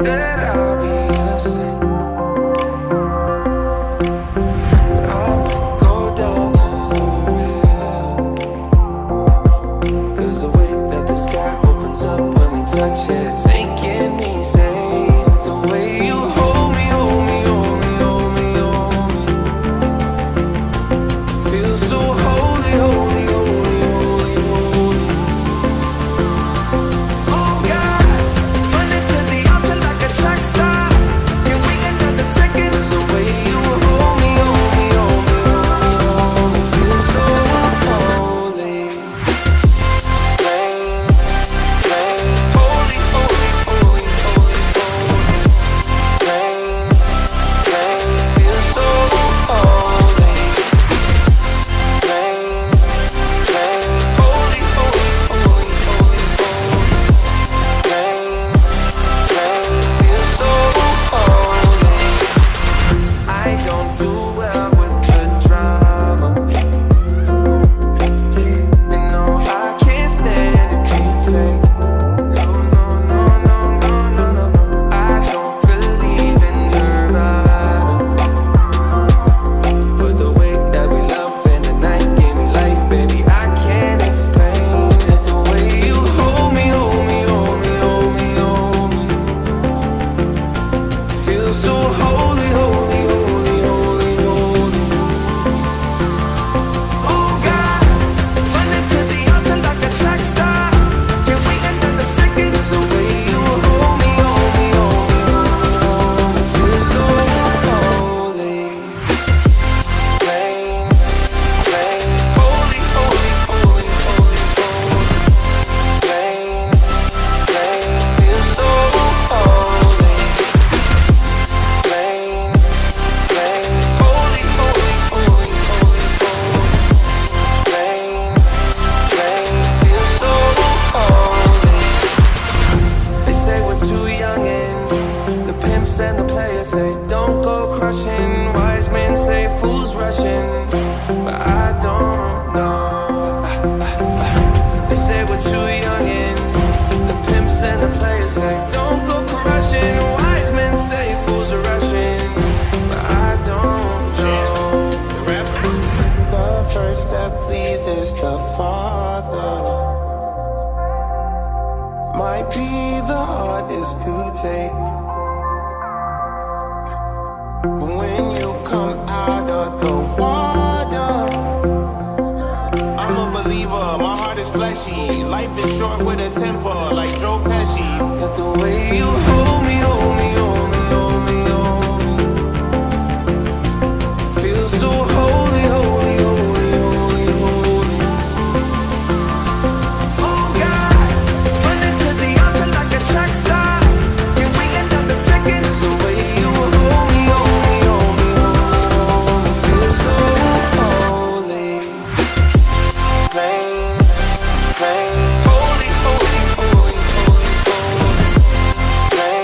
that I'll be a saint, but I might go down to the river, 'cause the way that the sky opens up when we touch it, it's making me say, the way you hold me, hold me, hold me, hold me, hold me, feel so holy, holy, holy, holy, holy. Oh God, running to the altar like a track star. Can we end up the second? It's the way you hold me, hold me, hold me, hold me, hold me, feel so holy. Rain, rain, holy, holy, holy, holy, holy. Rain, rain, feel so holy. Rain, rain, holy, holy, holy, holy, holy. Rain, rain, feel so holy. I don't do well with the drama, and no, I can't stand it being fake. No, no, no, no, no, no, no, no. I don't believe in nirvana, but the way that we love in the night gave me life, baby. I can't explain it. The way you hold me, hold me, hold me, hold me, hold me, feel so holy, holy, holy, holy, holy. Oh God, running to the altar like a track star. Can we end up the second? It's the way you hold me, hold me, hold me, hold me, hold me, feel so holy. Rain, rain, holy, holy, holy, holy, holy. Rain, rain, feel so holy. Rain, rain, holy, holy, holy, holy, holy. Rain, rain, feel so holy. They say we're too young and the pimps and the players say don't go crushing. Wise men say fools rushing, but I don't know. They say we're too young and the pimps and the players say don't go crushing. Wise men say fools are rushing, but I don't know. The first step pleases the Father, might be the hardest to take, but when you come out of the water, I'm a believer, my heart is fleshy. Life is short with a temper, like Joe Pesci. But the way you hold me, hold me, hold me, hold me, hold me, feel so holy, holy, holy, holy, holy. Oh God, running to the altar like a track star. Can we end up the second? It's the way you hold me, hold me, hold me, hold me, hold me, feel so holy. Rain, rain, holy, holy, holy, holy, holy. Rain,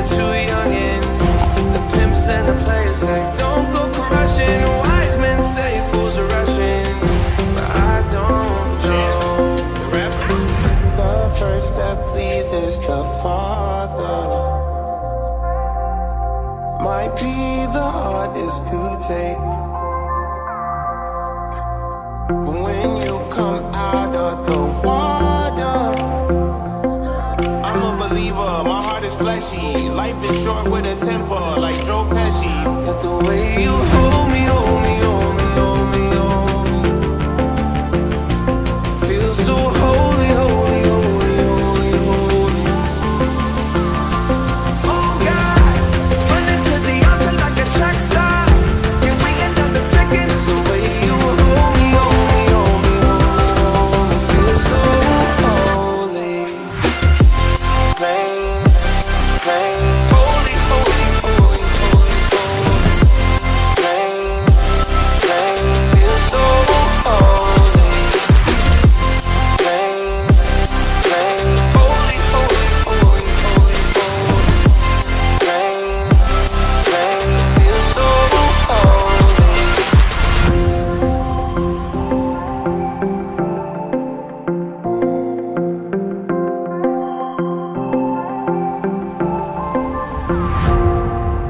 were too young and the pimps and the players say don't go crushing. Wise men say fools are rushing, but I don't know. The first step pleases the Father might be the hardest to take, but when you come out of the water, I'm a believer, my heart is fleshy. Life is short with a temper, like Joe Pesci. But the way you hold